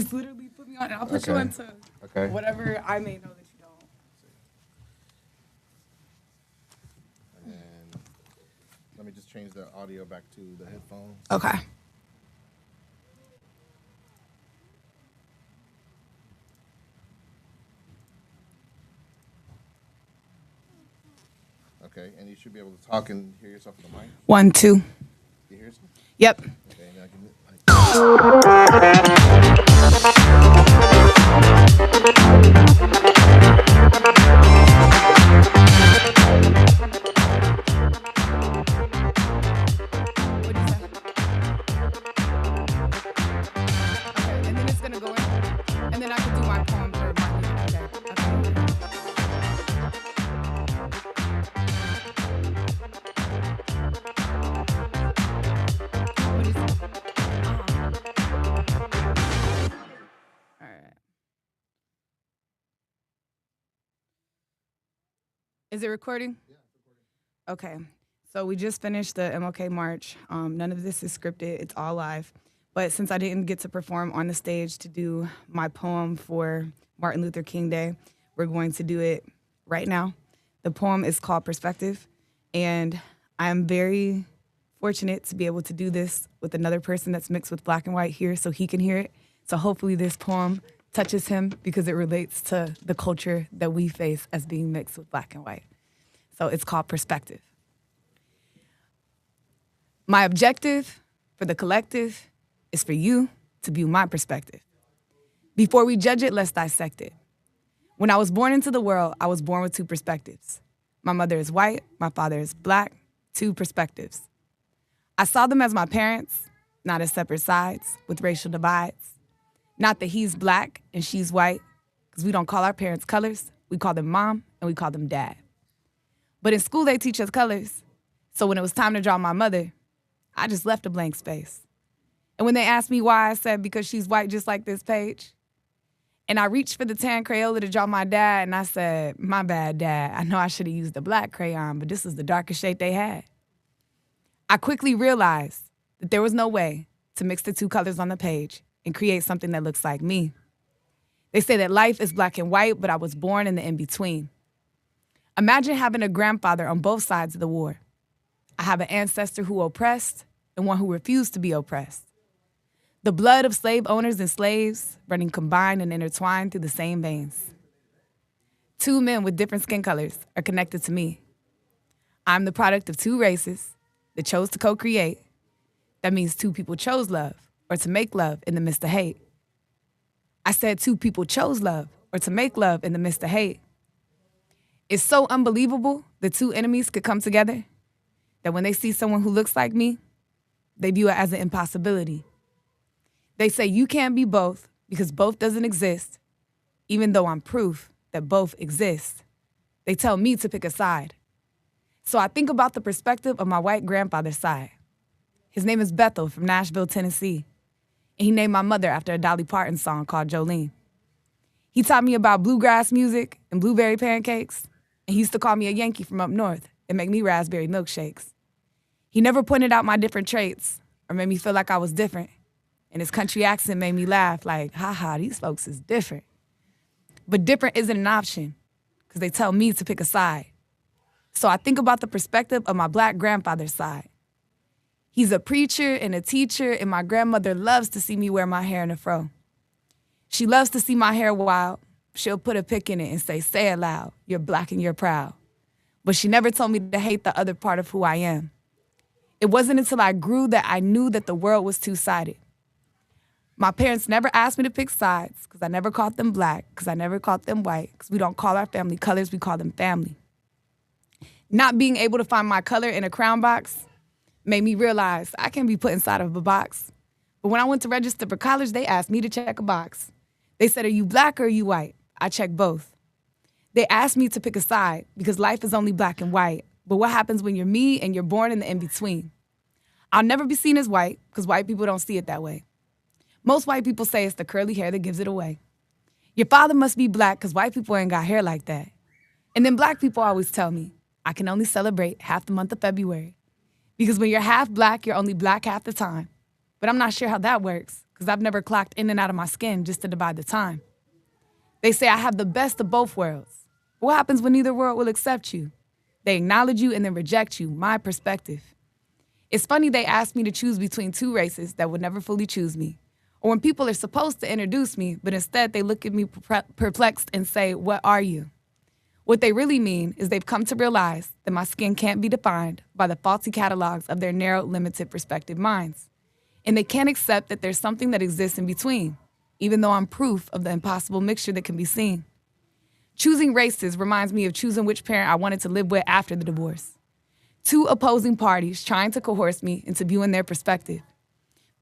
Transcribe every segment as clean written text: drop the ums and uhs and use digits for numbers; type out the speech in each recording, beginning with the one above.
Just literally put me on, and I'll put you into whatever I may know that you don't. And let me just change the audio back to the headphones. Okay. Okay, and you should be able to talk and hear yourself in the mic. 1, 2. You hear yourself? Yep. Okay, now give me. Okay, and then it's gonna go in, and then I can do my poem for Martin. What is it? All right. Is it recording? Yeah, it's recording. Okay. So we just finished the MLK March. None of this is scripted. It's all live. But since I didn't get to perform on the stage to do my poem for Martin Luther King Day, we're going to do it right now. The poem is called Perspective, and I'm very fortunate to be able to do this with another person that's mixed with black and white here so he can hear it. So hopefully this poem touches him because it relates to the culture that we face as being mixed with black and white. So it's called Perspective. My objective for the collective is for you to view my perspective. Before we judge it, let's dissect it. When I was born into the world, I was born with two perspectives. My mother is white, my father is black, two perspectives. I saw them as my parents, not as separate sides with racial divides. Not that he's black and she's white, because we don't call our parents colors. We call them mom and we call them dad. But in school, they teach us colors. So when it was time to draw my mother, I just left a blank space. And when they asked me why, I said, because she's white just like this page. And I reached for the tan Crayola to draw my dad, and I said, my bad, Dad. I know I should have used the black crayon, but this is the darkest shade they had. I quickly realized that there was no way to mix the two colors on the page and create something that looks like me. They say that life is black and white, but I was born in the in-between. Imagine having a grandfather on both sides of the war. I have an ancestor who oppressed and one who refused to be oppressed. The blood of slave owners and slaves running combined and intertwined through the same veins. Two men with different skin colors are connected to me. I'm the product of two races that chose to co-create. That means two people chose love or to make love in the midst of hate. I said two people chose love or to make love in the midst of hate. It's so unbelievable that two enemies could come together that when they see someone who looks like me, they view it as an impossibility. They say you can't be both because both doesn't exist, even though I'm proof that both exist. They tell me to pick a side. So I think about the perspective of my white grandfather's side. His name is Bethel from Nashville, Tennessee. And he named my mother after a Dolly Parton song called Jolene. He taught me about bluegrass music and blueberry pancakes. And he used to call me a Yankee from up north and make me raspberry milkshakes. He never pointed out my different traits or made me feel like I was different. And his country accent made me laugh like, ha, these folks is different. But different isn't an option because they tell me to pick a side. So I think about the perspective of my black grandfather's side. He's a preacher and a teacher, and my grandmother loves to see me wear my hair in a fro. She loves to see my hair wild. She'll put a pick in it and say it loud, you're black and you're proud. But she never told me to hate the other part of who I am. It wasn't until I grew that I knew that the world was two-sided. My parents never asked me to pick sides because I never called them black, because I never called them white, because we don't call our family colors, we call them family. Not being able to find my color in a crown box made me realize I can't be put inside of a box. But when I went to register for college, they asked me to check a box. They said, are you black or are you white? I checked both. They asked me to pick a side because life is only black and white. But what happens when you're me and you're born in the in-between? I'll never be seen as white because white people don't see it that way. Most white people say it's the curly hair that gives it away. Your father must be black because white people ain't got hair like that. And then black people always tell me, I can only celebrate half the month of February. Because when you're half black, you're only black half the time. But I'm not sure how that works because because I've never clocked in and out of my skin just to divide the time. They say I have the best of both worlds. What happens when neither world will accept you? They acknowledge you and then reject you, my perspective. It's funny they ask me to choose between two races that would never fully choose me. Or when people are supposed to introduce me, but instead they look at me perplexed and say, "What are you?" What they really mean is they've come to realize that my skin can't be defined by the faulty catalogs of their narrow, limited perspective minds. And they can't accept that there's something that exists in between, even though I'm proof of the impossible mixture that can be seen. Choosing races reminds me of choosing which parent I wanted to live with after the divorce. Two opposing parties trying to coerce me into viewing their perspective,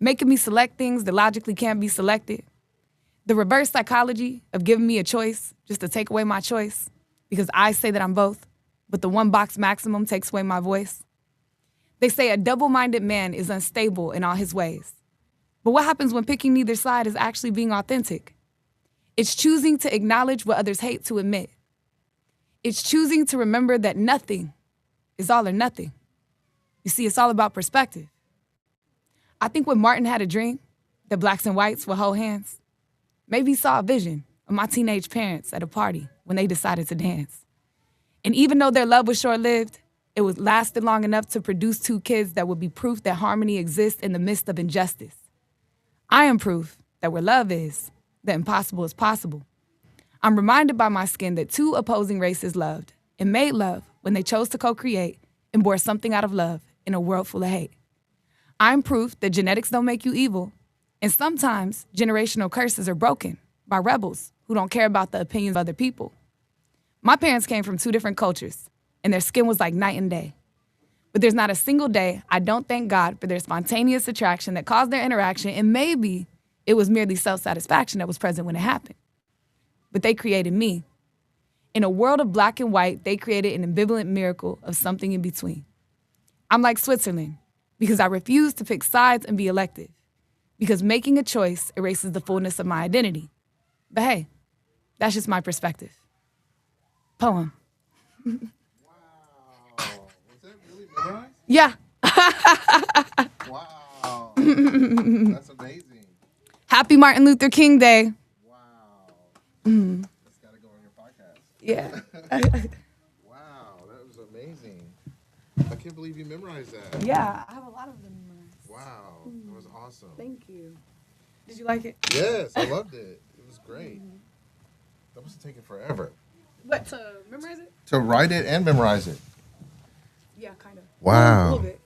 making me select things that logically can't be selected. The reverse psychology of giving me a choice just to take away my choice because I say that I'm both, but the one box maximum takes away my voice. They say a double-minded man is unstable in all his ways. But what happens when picking neither side is actually being authentic? It's choosing to acknowledge what others hate to admit. It's choosing to remember that nothing is all or nothing. You see, it's all about perspective. I think when Martin had a dream that blacks and whites would hold hands, maybe he saw a vision of my teenage parents at a party when they decided to dance. And even though their love was short-lived, it was lasted long enough to produce two kids that would be proof that harmony exists in the midst of injustice. I am proof that where love is, the impossible is possible. I'm reminded by my skin that two opposing races loved and made love when they chose to co-create and bore something out of love in a world full of hate. I'm proof that genetics don't make you evil, and sometimes generational curses are broken by rebels who don't care about the opinions of other people. My parents came from two different cultures, and their skin was like night and day. But there's not a single day I don't thank God for their spontaneous attraction that caused their interaction, and maybe it was merely self-satisfaction that was present when it happened. But they created me. In a world of black and white, they created an ambivalent miracle of something in between. I'm like Switzerland because I refuse to pick sides and be elective, because making a choice erases the fullness of my identity. But hey, that's just my perspective. Poem. Wow. Was that really memorized? Yeah. Wow. That's amazing. Happy Martin Luther King Day. Wow. That's got to go on your podcast. Yeah. Wow, that was amazing. I can't believe you memorized that. Yeah, I have a lot of them memorized. Wow, that was awesome. Thank you. Did you like it? Yes, I loved it. It was great. That must have taken forever. What, to memorize it? To write it and memorize it. Yeah, kind of. Wow. A little bit.